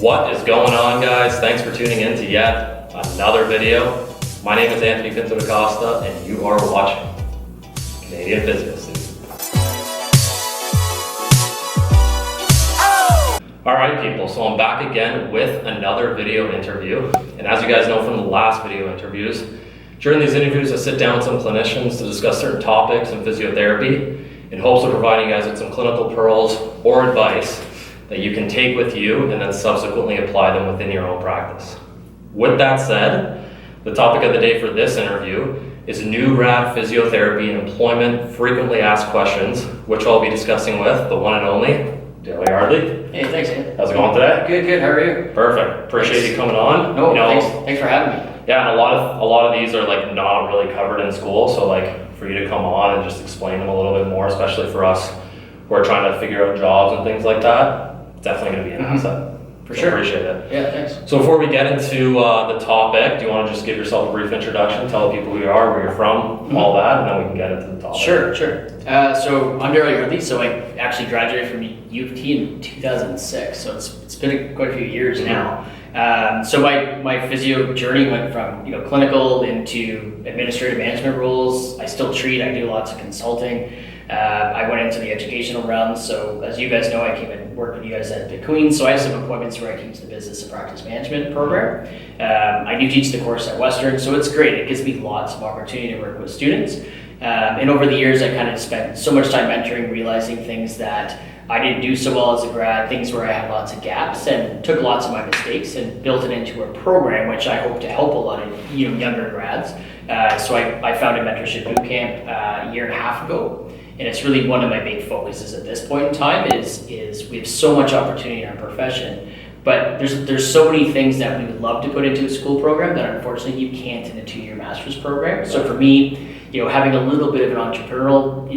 What is going on, guys? Thanks for tuning in to yet another video. My name is Anthony Pinto da Costa, and you are watching Canadian Physio Student. Alright people, so I'm back again with another video interview. And as you guys know from the last video interviews, during these interviews I sit down with some clinicians to discuss certain topics in physiotherapy in hopes of providing you guys with some clinical pearls or advice that you can take with you and then subsequently apply them within your own practice. With that said, the topic of the day for this interview is new grad physiotherapy employment frequently asked questions, which I'll be discussing with the one and only Darryl Yardley. Hey, thanks, Andy. How's it going today? Good. How are you? Perfect. Appreciate you coming on. No, thanks for having me. Yeah, and a lot of these are like not really covered in school, so like for you to come on and just explain them a little bit more, especially for us who are trying to figure out jobs and things like that, definitely going to be an asset. For sure. Appreciate it. Yeah, thanks. So before we get into the topic, do you want to just give yourself a brief introduction, tell people who you are, where you're from, all that, and then we can get into the topic. Sure. So I'm Darryl Yardley. So I actually graduated from U of T in 2006. So it's been quite a few years now. So my physio journey went from clinical into administrative management roles. I still treat. I do lots of consulting. I went into the educational realm. So as you guys know, I came and worked with you guys at the Queen. So I have some appointments where I teach the business and practice management program. I do teach the course at Western, so it's great. It gives me lots of opportunity to work with students. And over the years, I kind of spent so much time mentoring, realizing things that I didn't do so well as a grad, things where I had lots of gaps, and took lots of my mistakes and built it into a program which I hope to help a lot of younger grads. So I founded Mentorship Bootcamp a year and a half ago, and it's really one of my big focuses at this point in time is we have so much opportunity in our profession, but there's so many things that we would love to put into a school program that unfortunately you can't in a 2-year master's program. So for me, having a little bit of an entrepreneurial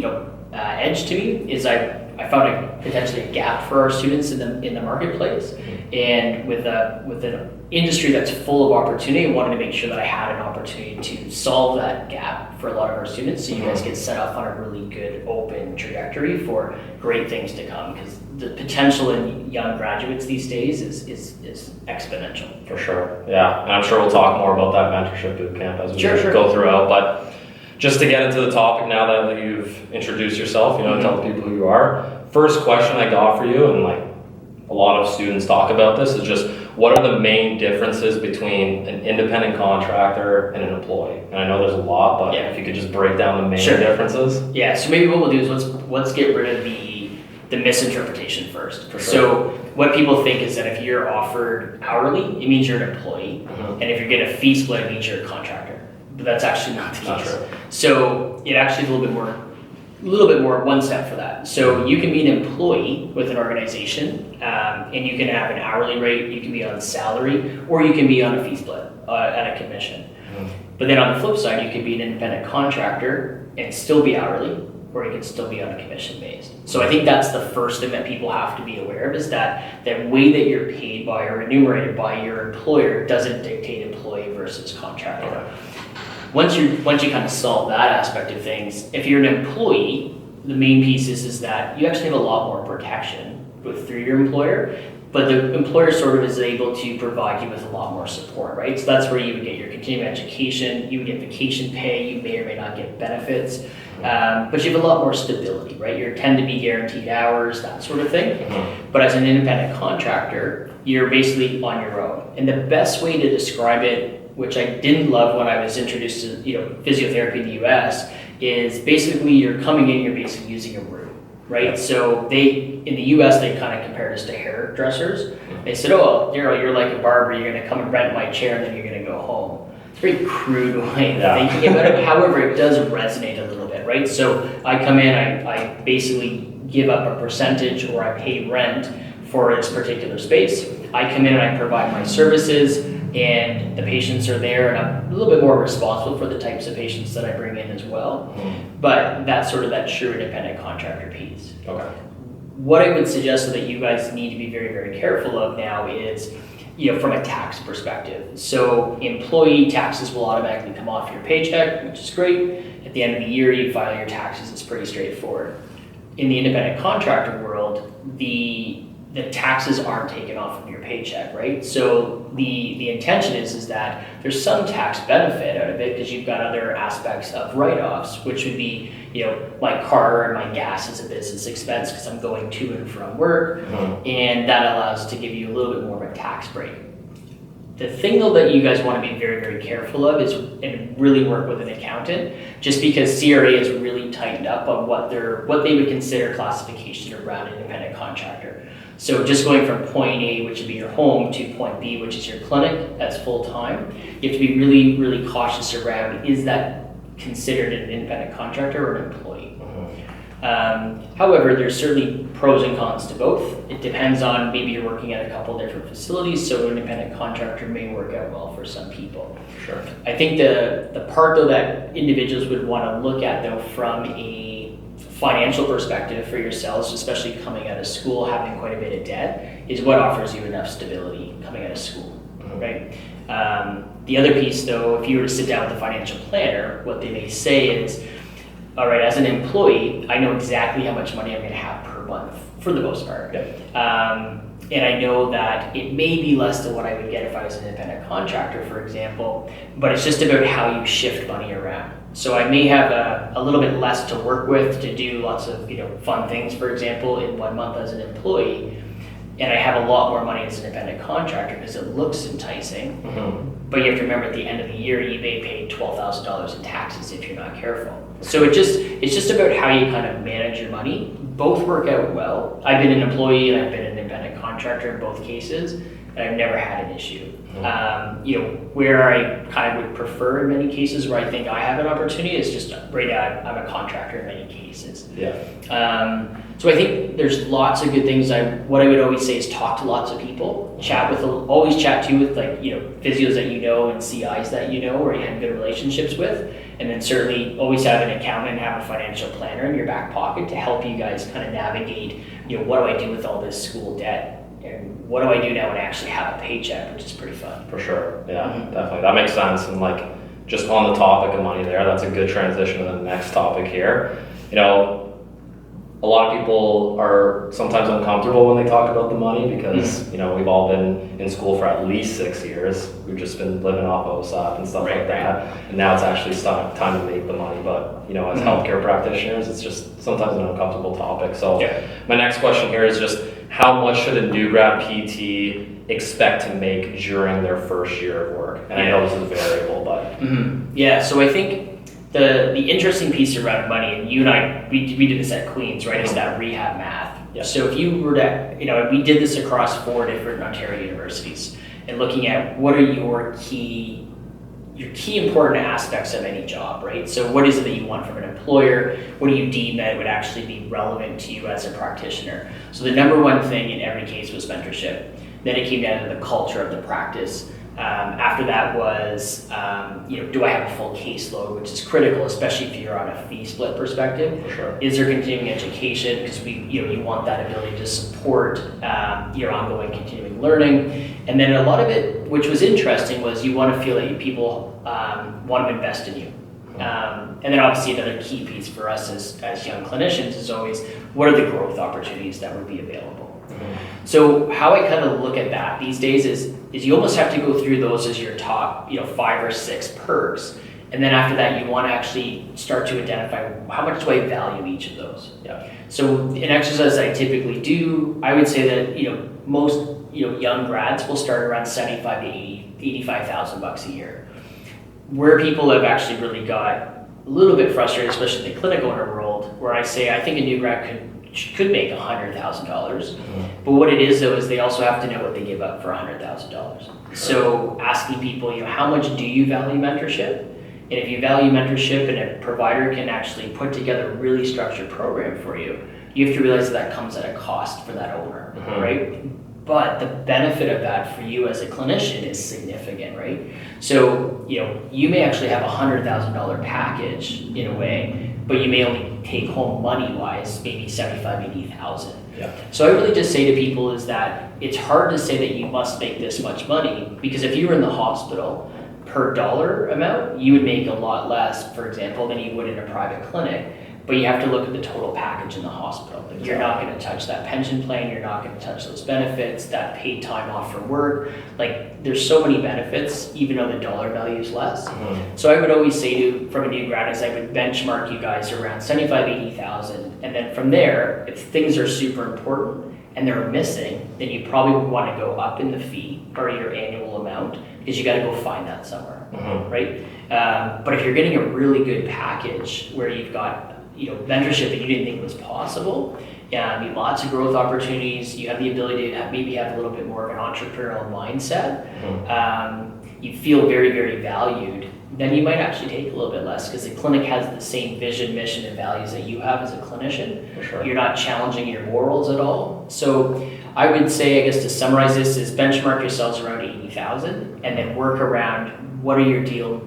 edge to me is I found potentially a gap for our students in the marketplace, and with an industry that's full of opportunity, I wanted to make sure that I had an opportunity to solve that gap for a lot of our students, so you guys get set off on a really good open trajectory for great things to come, because the potential in young graduates these days is exponential. For sure, yeah, and I'm sure we'll talk more about that mentorship bootcamp as we go throughout, but just to get into the topic now that you've introduced yourself, tell the people who you are. First question I got for you, and like a lot of students talk about this, is just what are the main differences between an independent contractor and an employee? And I know there's a lot, but if you could just break down the main differences. Yeah, so maybe what we'll do is let's get rid of the misinterpretation first. For sure. So what people think is that if you're offered hourly, it means you're an employee, and if you get a fee split, it means you're a contractor. But that's actually not the case. Not true. So it actually is a little bit more one step for that. So you can be an employee with an organization, and you can have an hourly rate, you can be on salary, or you can be on a fee split at a commission. But then on the flip side, you can be an independent contractor and still be hourly, or you can still be on a commission based. So I think that's the first thing that people have to be aware of, is that way that you're paid by or remunerated by your employer doesn't dictate employee versus contractor. Okay. Once you kind of solve that aspect of things, if you're an employee, the main piece is that you actually have a lot more protection through your employer, but the employer sort of is able to provide you with a lot more support, right? So that's where you would get your continuing education, you would get vacation pay, you may or may not get benefits, but you have a lot more stability, right? You tend to be guaranteed hours, that sort of thing. But as an independent contractor, you're basically on your own. And the best way to describe it, which I didn't love when I was introduced to physiotherapy in the US, is basically you're coming in, you're basically using a room, right? So in the US, they kind of compared us to hairdressers. They said, oh, Darryl, you're like a barber, you're gonna come and rent my chair and then you're gonna go home. It's a very crude way of thinking about it. However, it does resonate a little bit, right? So I come in, I basically give up a percentage, or I pay rent for this particular space. I come in and I provide my services, and the patients are there, and I'm a little bit more responsible for the types of patients that I bring in as well. But that's sort of that true independent contractor piece. Okay. What I would suggest that you guys need to be very, very careful of now is, from a tax perspective. So employee taxes will automatically come off your paycheck, which is great. At the end of the year, you file your taxes. It's pretty straightforward. In the independent contractor world, the the taxes aren't taken off of your paycheck, right? So the intention is that there's some tax benefit out of it because you've got other aspects of write-offs, which would be, my car and my gas is a business expense because I'm going to and from work, and that allows to give you a little bit more of a tax break. The thing though that you guys want to be very, very careful of is, and really work with an accountant, just because CRA has really tightened up on what they would consider classification around an independent contractor. So just going from point A, which would be your home, to point B, which is your clinic, that's full time, you have to be really, really cautious around, is that considered an independent contractor or an employee? However, there's certainly pros and cons to both. It depends on, maybe you're working at a couple different facilities, so an independent contractor may work out well for some people. Sure. I think the part though that individuals would want to look at though from a financial perspective for yourselves, especially coming out of school, having quite a bit of debt, is what offers you enough stability coming out of school, right? The other piece though, if you were to sit down with a financial planner, what they may say is, all right, as an employee, I know exactly how much money I'm going to have per month for the most part. And I know that it may be less than what I would get if I was an independent contractor, for example, but it's just about how you shift money around. So I may have a little bit less to work with to do lots of fun things, for example, in 1 month as an employee, and I have a lot more money as an independent contractor because it looks enticing. But you have to remember at the end of the year, you may pay $12,000 in taxes if you're not careful. So it's just about how you kind of manage your money. Both work out well. I've been an employee and I've been an independent contractor in both cases, and I've never had an issue. Where I kind of would prefer in many cases where I think I have an opportunity is just right now I'm a contractor in many cases. So I think there's lots of good things. What I would always say is talk to lots of people, always chat too with physios that and CIs that or you have good relationships with, and then certainly always have an accountant and have a financial planner in your back pocket to help you guys kind of navigate, what do I do with all this school debt? And what do I do now when I actually have a paycheck, which is pretty fun. For sure, yeah, definitely. That makes sense. And just on the topic of money there, that's a good transition to the next topic here. A lot of people are sometimes uncomfortable when they talk about the money because, we've all been in school for at least 6 years. We've just been living off OSAP and stuff like that. And now it's actually time to make the money. But, as healthcare practitioners, it's just sometimes an uncomfortable topic. So my next question here is just, how much should a new grad PT expect to make during their first year of work? And I know this is variable, but... Yeah, so I think the interesting piece around money, and you and I, we did this at Queen's, right, is that rehab math. So if you were to, we did this across 4 different Ontario universities, and looking at what are your key important aspects of any job, right? So what is it that you want from an employer? What do you deem that would actually be relevant to you as a practitioner? So the number one thing in every case was mentorship. Then it came down to the culture of the practice. After that was, do I have a full caseload, which is critical, especially if you're on a fee split perspective. For sure. Is there continuing education? Because you want that ability to support your ongoing continuing learning. And then a lot of it, which was interesting, was you want to feel that people want to invest in you. And then obviously another key piece for us as young clinicians is always, what are the growth opportunities that would be available? So how I kind of look at that these days is you almost have to go through those as your top 5 or 6 perks, and then after that you want to actually start to identify how much do I value each of those. So an exercise I typically do, I would say that most young grads will start around 75 to 85,000 bucks a year. Where people have actually really got a little bit frustrated, especially in the clinical owner world, where I say I think a new grad could make $100,000, but what it is though is they also have to know what they give up for $100,000. So asking people, how much do you value mentorship? And if you value mentorship and a provider can actually put together a really structured program for you, you have to realize that comes at a cost for that owner, right? But the benefit of that for you as a clinician is significant, right? So, you may actually have a $100,000 package in a way, but you may only take home money-wise, maybe 75, 80,000. So I really just say to people is that it's hard to say that you must make this much money, because if you were in the hospital, per dollar amount, you would make a lot less, for example, than you would in a private clinic. but you have to look at the total package in the hospital. Like, you're not going to touch that pension plan, you're not going to touch those benefits, that paid time off from work. Like, there's so many benefits, even though the dollar value is less. So I would always say from a new grad, is I would benchmark you guys around 75, 80,000, and then from there, if things are super important and they're missing, then you probably would want to go up in the fee or your annual amount, because you got to go find that somewhere, right? But if you're getting a really good package where you've got mentorship that you didn't think was possible, lots of growth opportunities, you have the ability to maybe have a little bit more of an entrepreneurial mindset, you feel very, very valued, then you might actually take a little bit less, because the clinic has the same vision, mission, and values that you have as a clinician. For sure. You're not challenging your morals at all. So I would say, I guess to summarize this, is benchmark yourselves around 80,000, and then work around what are your deal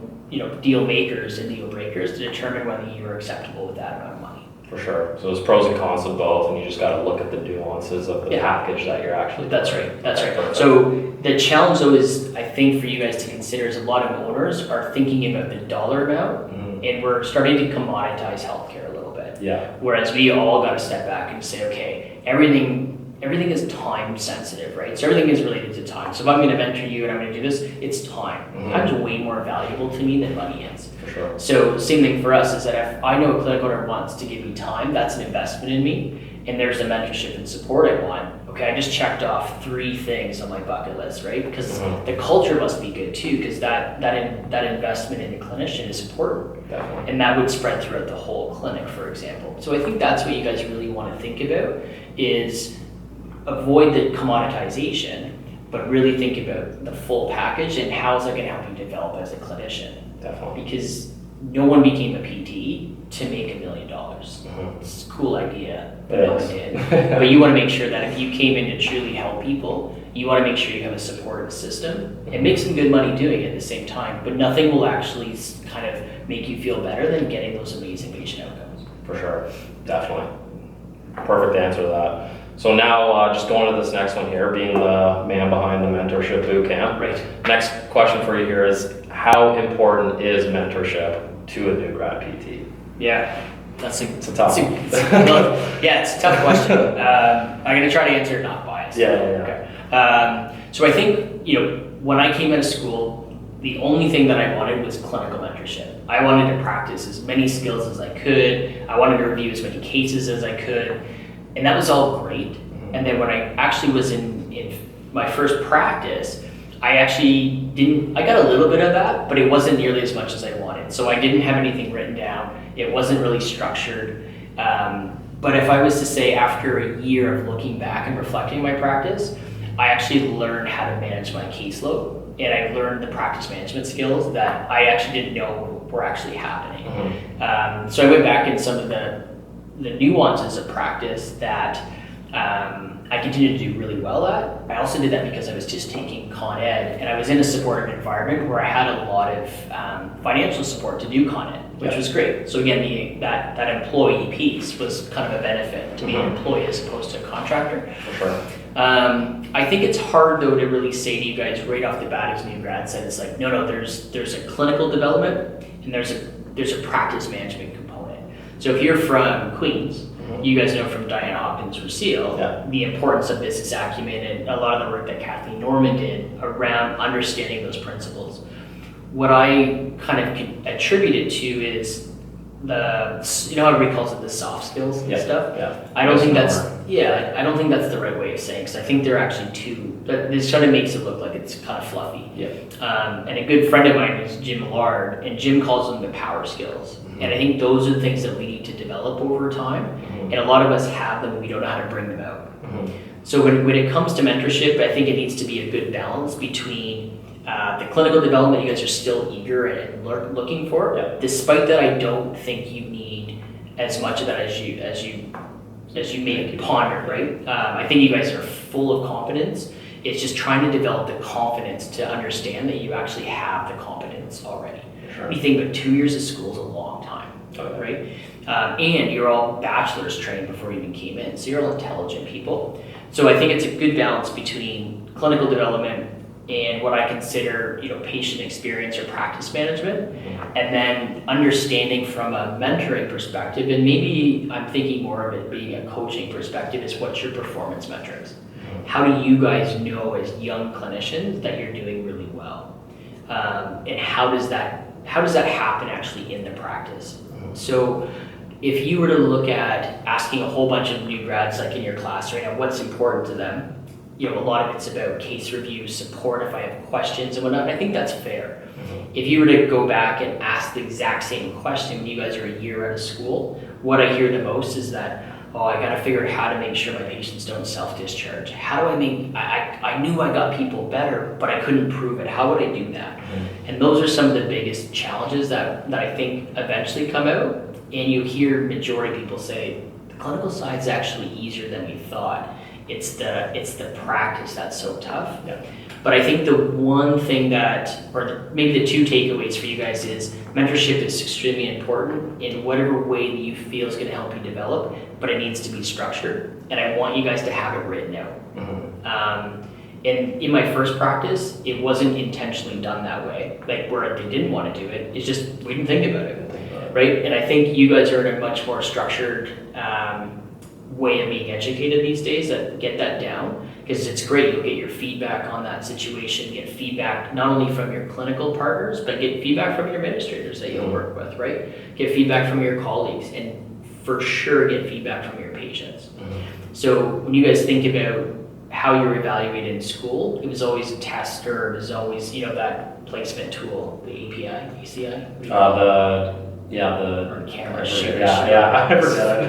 makers and deal breakers to determine whether you're acceptable with that amount of money. For sure. So there's pros and cons of both, and you just got to look at the nuances of the package that you're actually. That's right. So the challenge, though, is, I think, for you guys to consider, is a lot of owners are thinking about the dollar amount, and we're starting to commoditize healthcare a little bit. Yeah. Whereas we all got to step back and say, okay, everything is time sensitive, right? So everything is related to time. So if I'm going to mentor you and I'm going to do this, it's time. Time's way more valuable to me than money is. For sure. So same thing for us, is that if I know a clinic owner wants to give me time, that's an investment in me, and there's the mentorship and support I want. Okay, I just checked off 3 things on my bucket list, right? Because the culture must be good too, because that investment in the clinician is important. Definitely. And that would spread throughout the whole clinic, for example. So I think that's what you guys really want to think about, is avoid the commoditization, but really think about the full package and how is that going to help you develop as a clinician. Definitely. Because no one became a PT to make $1 million. It's a cool idea, but no one did. But you want to make sure that if you came in to truly help people, you want to make sure you have a supportive system and make some good money doing it at the same time. But nothing will actually kind of make you feel better than getting those amazing patient outcomes. For sure. Definitely. Perfect answer to that. So now, just going to this next one here, being the man behind the Mentorship Bootcamp. Right. Next question for you here is, how important is mentorship to a new grad PT? Yeah, it's a tough one. it's a tough question. I'm going to try to answer it not biased. Yeah. Okay. So I think, when I came out of school, the only thing that I wanted was clinical mentorship. I wanted to practice as many skills as I could. I wanted to review as many cases as I could. And that was all great. And then when I actually was in my first practice, I got a little bit of that, but it wasn't nearly as much as I wanted. So I didn't have anything written down. It wasn't really structured. But if I was to say, after a year of looking back and reflecting on my practice, I actually learned how to manage my caseload, and I learned the practice management skills that I actually didn't know were actually happening. So I went back in some of the nuances of practice that I continued to do really well at. I also did that because I was just taking Con Ed, and I was in a supportive environment where I had a lot of financial support to do Con Ed, which was great. So again, that employee piece was kind of a benefit to be an employee as opposed to a contractor. For sure. I think it's hard, though, to really say to you guys right off the bat as new grads that it's like, no, there's a clinical development and there's a practice management component. So if you're from Queens, you guys know from Diana Hopkins or Seal, the importance of business acumen and a lot of the work that Kathleen Norman did around understanding those principles. What I kind of attribute it to is how everybody calls it the soft skills and stuff. I don't think that's the right way of saying, because I think they're actually this sort of makes it look like it's kind of fluffy. And a good friend of mine is Jim Millard, and Jim calls them the power skills. And I think those are the things that we need to develop over time. And a lot of us have them, we don't know how to bring them out. So when it comes to mentorship, I think it needs to be a good balance between the clinical development you guys are still eager and looking for. Despite that, I don't think you need as much of that as you may ponder, right? I think you guys are full of confidence. It's just trying to develop the confidence to understand that you actually have the competence already. You think about 2 years of school is a long time, right? And you're all bachelor's trained before you even came in, so you're all intelligent people. So I think it's a good balance between clinical development and what I consider, patient experience or practice management, and then understanding from a mentoring perspective, and maybe I'm thinking more of it being a coaching perspective, is what's your performance metrics? How do you guys know as young clinicians that you're doing really well? And how does that happen actually in the practice? So if you were to look at asking a whole bunch of new grads like in your class right now, what's important to them? A lot of it's about case review, support if I have questions and whatnot. I think that's fair. If you were to go back and ask the exact same question when you guys are a year out of school, what I hear the most is that, I got to figure out how to make sure my patients don't self-discharge. How do I knew I got people better, but I couldn't prove it. How would I do that? And those are some of the biggest challenges that I think eventually come out. And you hear majority of people say, the clinical side is actually easier than we thought. It's the practice that's so tough. Yeah. But I think the one thing maybe the two takeaways for you guys is mentorship is extremely important in whatever way that you feel is going to help you develop, but it needs to be structured. And I want you guys to have it written out. And in my first practice, it wasn't intentionally done that way. Like where they didn't want to do it, it's just we didn't think about it, right? And I think you guys are in a much more structured way of being educated these days that get that down, because it's great. You'll get your feedback on that situation, get feedback not only from your clinical partners, but get feedback from your administrators that you'll work with, right? Get feedback from your colleagues, and for sure get feedback from your patients. So when you guys think about how you're evaluated in school, it was always a test, or it was always, that placement tool, the API, ACI? The camera share. I forgot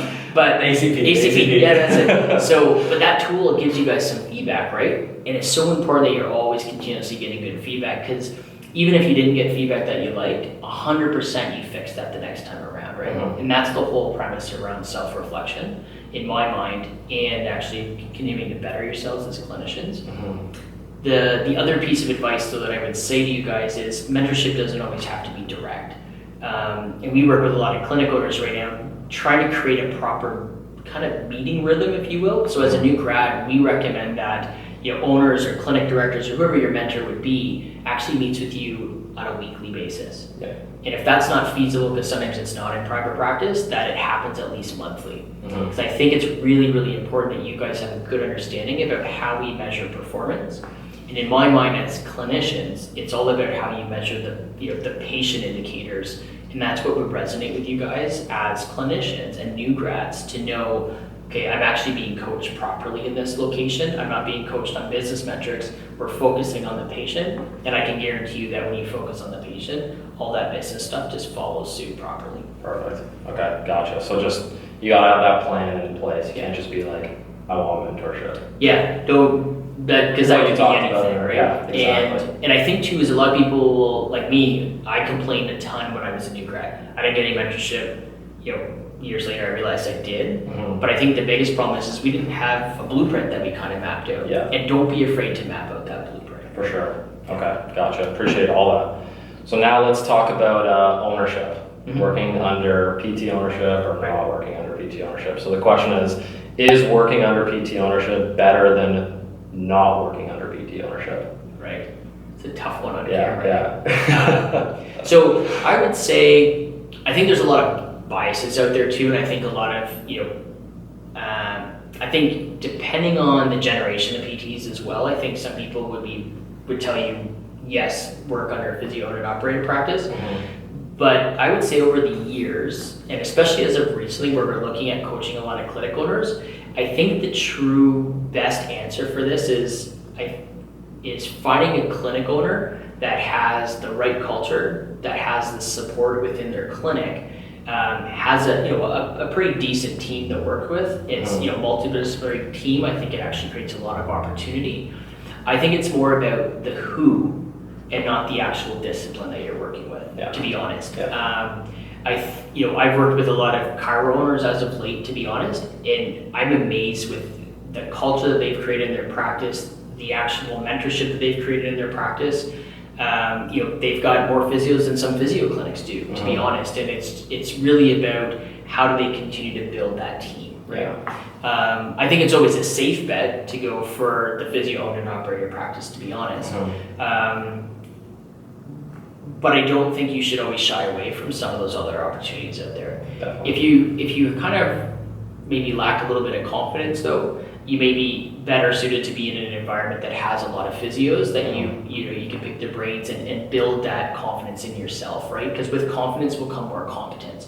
it. But ACP. Yeah, that's it. So, but that tool gives you guys some feedback, right? And it's so important that you're always continuously getting good feedback, because even if you didn't get feedback that you liked, 100% you fix that the next time around, right? And that's the whole premise around self-reflection, in my mind, and actually continuing to better yourselves as clinicians. The other piece of advice, though, that I would say to you guys is mentorship doesn't always have to be direct. And we work with a lot of clinic owners right now, trying to create a proper kind of meeting rhythm, if you will. So as a new grad, we recommend that owners or clinic directors or whoever your mentor would be actually meets with you on a weekly basis. Yeah. And if that's not feasible, because sometimes it's not in private practice, that it happens at least monthly. Because I think it's really, really important that you guys have a good understanding about how we measure performance. And in my mind, as clinicians, it's all about how you measure the patient indicators. And that's what would resonate with you guys as clinicians and new grads, to know, okay, I'm actually being coached properly in this location. I'm not being coached on business metrics. We're focusing on the patient. And I can guarantee you that when you focus on the patient, all that business stuff just follows suit properly. Perfect. Okay, gotcha. So just, you gotta have that plan in place. You can't just be like, I want mentorship. Yeah, because that could be anything, right? Yeah, exactly. And I think too is a lot of people like me, I complained a ton when I was a new grad. I didn't get any mentorship. Years later I realized I did. But I think the biggest problem is we didn't have a blueprint that we kind of mapped out. Yeah. And don't be afraid to map out that blueprint. For sure. Okay, gotcha. Appreciate all that. So now let's talk about ownership. Working under PT ownership or not working under PT ownership. So the question is working under PT ownership better than not working under PT ownership? Right. It's a tough one on camera. Yeah. So I would say, I think there's a lot of biases out there too, and I think a lot of, I think depending on the generation of PTs as well, I think some people would tell you, yes, work under a physio-owned operated practice. But I would say over the years, and especially as of recently where we're looking at coaching a lot of clinic owners, I think the true best answer for this is finding a clinic owner that has the right culture, that has the support within their clinic, has a pretty decent team to work with. It's multidisciplinary team. I think it actually creates a lot of opportunity. I think it's more about the who and not the actual discipline that you're working with, to be honest. Yeah. I've worked with a lot of chiro owners as of late, to be honest, and I'm amazed with the culture that they've created in their practice, the actual mentorship that they've created in their practice. They've got more physios than some physio clinics do, to be honest, and it's really about how do they continue to build that team, right? Yeah. I think it's always a safe bet to go for the physio owned and operated practice, to be honest. But I don't think you should always shy away from some of those other opportunities out there. Definitely. If you kind of maybe lack a little bit of confidence though, you may be better suited to be in an environment that has a lot of physios that you can pick their brains and build that confidence in yourself, right? Because with confidence will come more competence.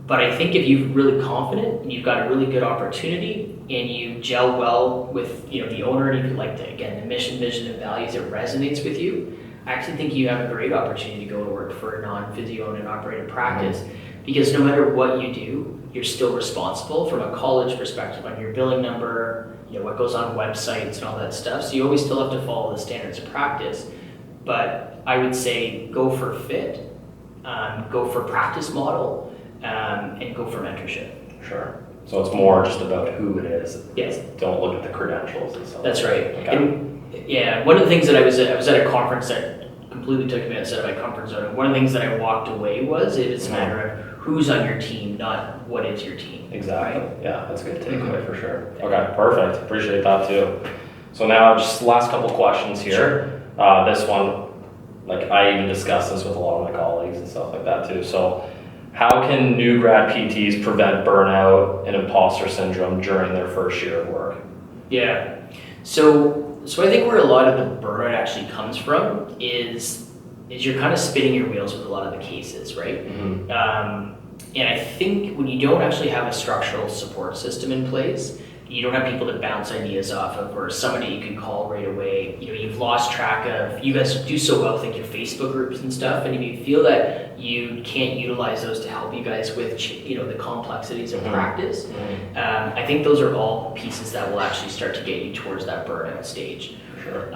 But I think if you're really confident and you've got a really good opportunity and you gel well with the owner, and if you like the mission, vision, and values, it resonates with you, I actually think you have a great opportunity to go to work for a non-physio owned and operated practice, because no matter what you do, you're still responsible from a college perspective on your billing number, what goes on websites and all that stuff. So you always still have to follow the standards of practice. But I would say go for fit, go for practice model, and go for mentorship. Sure. So it's more just about who it is. Yes. Don't look at the credentials and stuff. That's right. Okay. And one of the things that I was at a conference that completely took me outside of my comfort zone. And one of the things that I walked away was it's a matter of who's on your team, not what is your team. Exactly. Right? Yeah, that's a good takeaway for sure. Okay, perfect. Appreciate that too. So now just last couple questions here. Sure. This one, I even discussed this with a lot of my colleagues and stuff like that too. So how can new grad PTs prevent burnout and imposter syndrome during their first year of work? Yeah. So I think where a lot of the burnout actually comes from is you're kind of spinning your wheels with a lot of the cases, right? And I think when you don't actually have a structural support system in place, you don't have people to bounce ideas off of, or somebody you can call right away. You've lost track of, you guys do so well with your Facebook groups and stuff, and if you feel that you can't utilize those to help you guys with the complexities of practice, I think those are all pieces that will actually start to get you towards that burnout stage. Sure.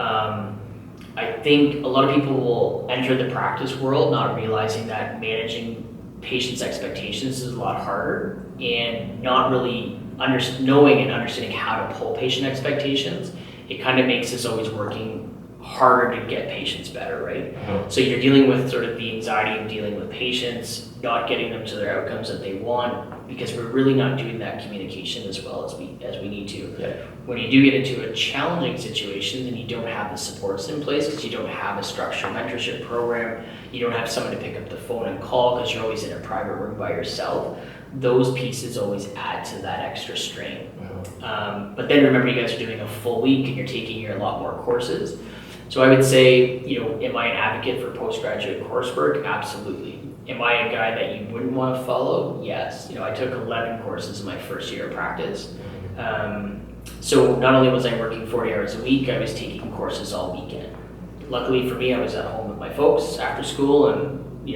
I think a lot of people will enter the practice world not realizing that managing patients' expectations is a lot harder, and not really knowing and understanding how to pull patient expectations. It kind of makes us always working harder to get patients better, right? So you're dealing with sort of the anxiety of dealing with patients, not getting them to their outcomes that they want, because we're really not doing that communication as well as we need to. Yeah. When you do get into a challenging situation, then you don't have the supports in place because you don't have a structured mentorship program, you don't have someone to pick up the phone and call because you're always in a private room by yourself. Those pieces always add to that extra strain. But then remember, you guys are doing a full week and you're taking a lot more courses. So I would say, am I an advocate for postgraduate coursework? Absolutely. Am I a guy that you wouldn't want to follow? Yes. I took 11 courses in my first year of practice. So not only was I working 40 hours a week, I was taking courses all weekend. Luckily for me, I was at home with my folks after school, and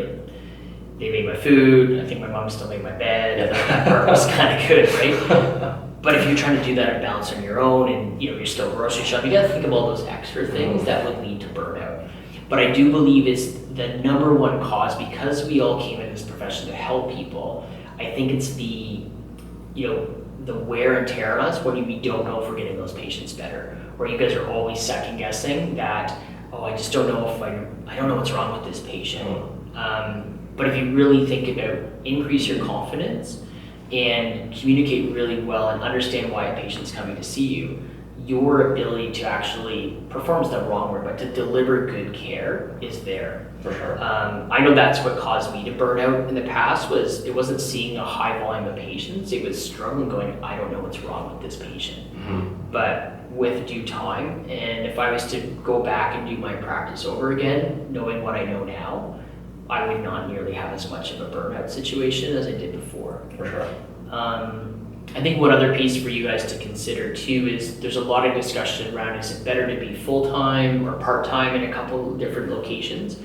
they made my food. I think my mom still made my bed. And that part was kind of good, right? But if you're trying to do that and balance on your own, and you're still grocery shopping, you got to think of all those extra things that would lead to burnout. But I do believe is the number one cause, because we all came in this profession to help people. I think it's the wear and tear on us when we don't know if we're getting those patients better, where you guys are always second guessing that, I just don't know if I don't know what's wrong with this patient. But if you really think about increase your confidence and communicate really well and understand why a patient's coming to see you, your ability to actually perform is the wrong word, but to deliver good care is there. For sure. I know that's what caused me to burn out in the past. It wasn't seeing a high volume of patients, it was struggling going, I don't know what's wrong with this patient. But with due time, and if I was to go back and do my practice over again, knowing what I know now, I would not nearly have as much of a burnout situation as I did before. For sure. I think one other piece for you guys to consider too is there's a lot of discussion around, is it better to be full-time or part-time in a couple of different locations?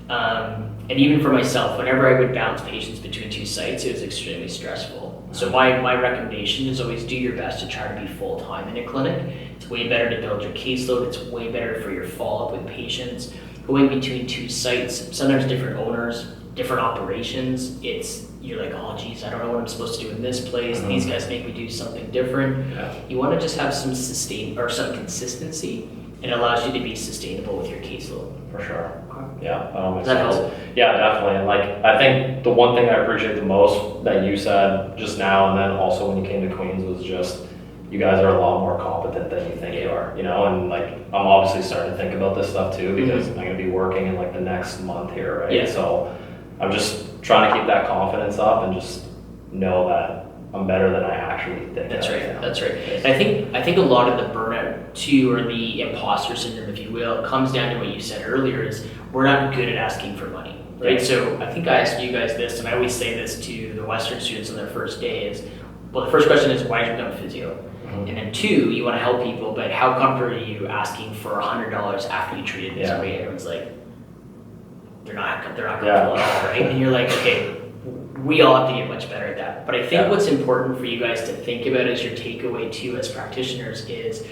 And even for myself, whenever I would bounce patients between two sites, it was extremely stressful. So my recommendation is always do your best to try to be full-time in a clinic. It's way better to build your caseload. It's way better for your follow-up with patients. Going between two sites, sometimes different owners, different operations, you're like, oh geez, I don't know what I'm supposed to do in this place. These guys make me do something different. You want to just have some some consistency and it allows you to be sustainable with your caseload. For sure. Yeah, that all makes Does that sense. help? Yeah, definitely. And like, I think the one thing I appreciate the most that you said just now, and then also when you came to Queens, was just you guys are a lot more competent than you think you are, you know. And like, I'm obviously starting to think about this stuff too, because I'm going to be working in like the next month here, right? Yeah. So I'm just trying to keep that confidence up and just know that I'm better than I actually think. That's right. Now. That's right. And I think a lot of the burnout too, or the imposter syndrome, if you will, comes down to what you said earlier: is we're not good at asking for money, right? Yeah. So I think I asked you guys this, and I always say this to the Western students on their first day: is, well, the first question is, why did you become a physio? And then 2, you want to help people, but how comfortable are you asking for $100 after you treated somebody? Everyone's like, they're not comfortable at all, right? And you're like, okay, we all have to get much better at that. But I think what's important for you guys to think about as your takeaway too, as practitioners, is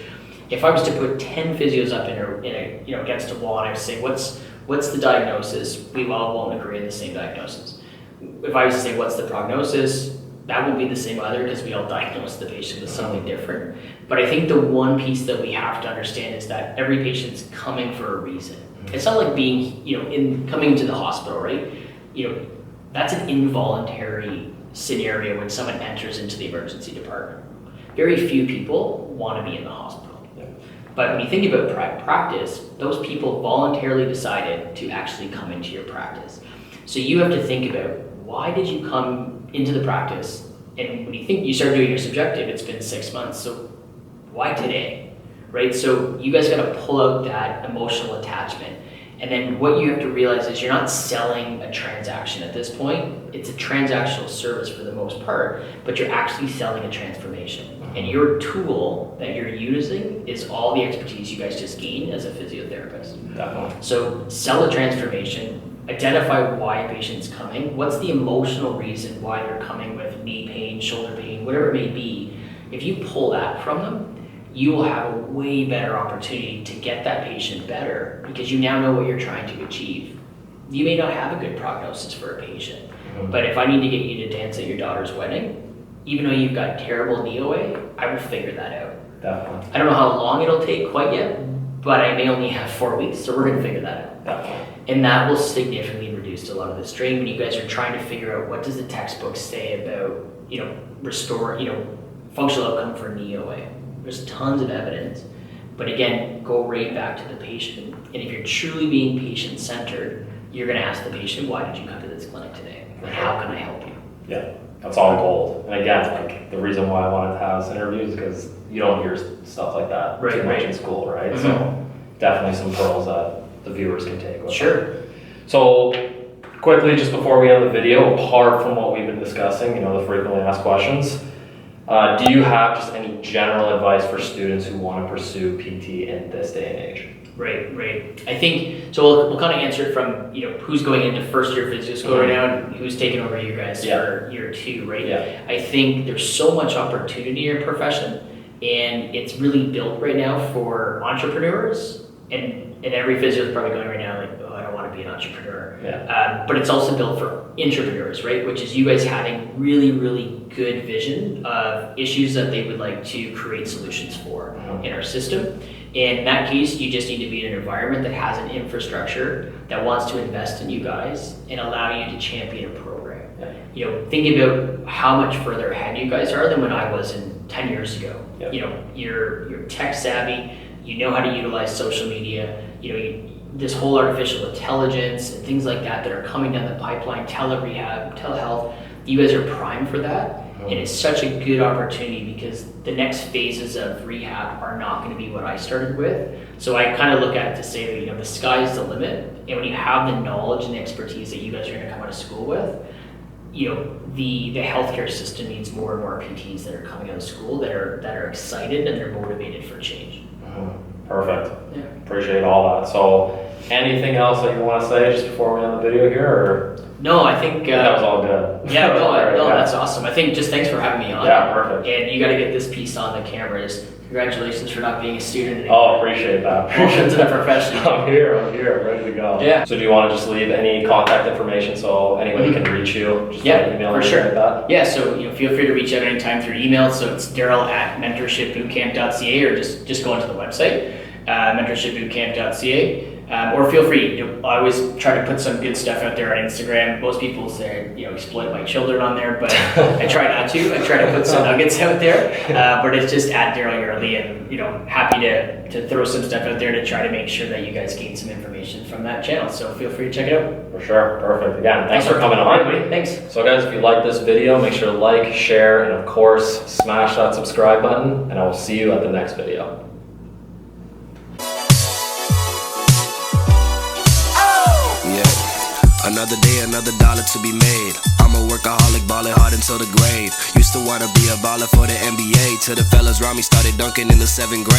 if I was to put 10 physios up in a you know, against a wall, and I would say, what's the diagnosis? We all won't agree on the same diagnosis. If I was to say, what's the prognosis? That won't be the same either, because we all diagnose the patient with something different. But I think the one piece that we have to understand is that every patient's coming for a reason. It's not like being, you know, coming to the hospital, right? You know, that's an involuntary scenario when someone enters into the emergency department. Very few people want to be in the hospital. But when you think about practice, those people voluntarily decided to actually come into your practice. So you have to think about, why did you come into the practice? And when you think you start doing your subjective, it's been 6 months. So why today, right? So you guys got to pull out that emotional attachment. And then what you have to realize is you're not selling a transaction at this point. It's a transactional service for the most part, but you're actually selling a transformation. And your tool that you're using is all the expertise you guys just gained as a physiotherapist. Definitely. So sell a transformation. Identify why a patient's coming. What's the emotional reason why they're coming with knee pain, shoulder pain, whatever it may be. If you pull that from them, you will have a way better opportunity to get that patient better, because you now know what you're trying to achieve. You may not have a good prognosis for a patient, but if I need to get you to dance at your daughter's wedding, even though you've got terrible knee OA, I will figure that out. Definitely. I don't know how long it'll take quite yet, but I may only have 4 weeks, so we're going to figure that out. Definitely. And that will significantly reduce a lot of the strain when you guys are trying to figure out, what does the textbook say about, you know, restore, you know, functional outcome for knee OA. There's tons of evidence, but again, go right back to the patient. And if you're truly being patient-centered, you're going to ask the patient, why did you come to this clinic today? And how can I help you? Yeah, that's all gold. And again, like, the reason why I wanted to have this interview is because you don't hear stuff like that too much in school, right? So definitely some pearls that the viewers can take with them. So quickly, just before we end the video, apart from what we've been discussing, you know, the frequently asked questions, do you have just any general advice for students who want to pursue PT in this day and age? Right. I think, so we'll kind of answer it from, you know, who's going into first year physio school right now and who's taking over you guys for year 2, right? Yeah. I think there's so much opportunity in your profession, and it's really built right now for entrepreneurs, and every physio is probably going right now like, oh, I don't want to be an entrepreneur. Yeah. But it's also built for intrapreneurs, right? Which is you guys having really, really good vision of issues that they would like to create solutions for in our system. In that case, you just need to be in an environment that has an infrastructure that wants to invest in you guys and allow you to champion a program. Yeah. You know, think about how much further ahead you guys are than when I was in 10 years ago. Yeah. You know, you're tech savvy, you know how to utilize social media, you know, this whole artificial intelligence and things like that are coming down the pipeline, tele-rehab, telehealth, you guys are primed for that. And it's such a good opportunity because the next phases of rehab are not going to be what I started with. So I kind of look at it to say that, you know, the sky's the limit. And when you have the knowledge and the expertise that you guys are going to come out of school with, you know, the healthcare system needs more and more PTs that are coming out of school that are excited and they're motivated for change. Perfect. Yeah. Appreciate all that. So anything else that you want to say just before we end the video here? Or? No, I think that was all good. Yeah, no, that's awesome. I think just thanks for having me on. Yeah, perfect. And you got to get this piece on the camera. Just congratulations for not being a student anymore. Oh, appreciate that. Welcome to the profession. I'm here, ready to go. Yeah. So do you want to just leave any contact information so anybody can reach you? Just email for sure. Like that? Yeah, so you know, feel free to reach out anytime through email. So it's Darryl at mentorshipbootcamp.ca or just go onto the website. mentorshipbootcamp.ca. Or feel free, I always try to put some good stuff out there on Instagram. Most people say, exploit my children on there, but I try not to. I try to put some nuggets out there, but it's just at Darryl Yardley, and happy to throw some stuff out there to try to make sure that you guys gain some information from that channel. So feel free to check it out. For sure, perfect. Again, thanks for coming on. Thanks. So guys, if you like this video, make sure to like, share, and of course, smash that subscribe button, and I will see you at the next video. Another day, another dollar to be made. I'm a workaholic, ballin' hard until the grave. Used to wanna be a baller for the NBA, till the fellas around me started dunking in the 7th grade.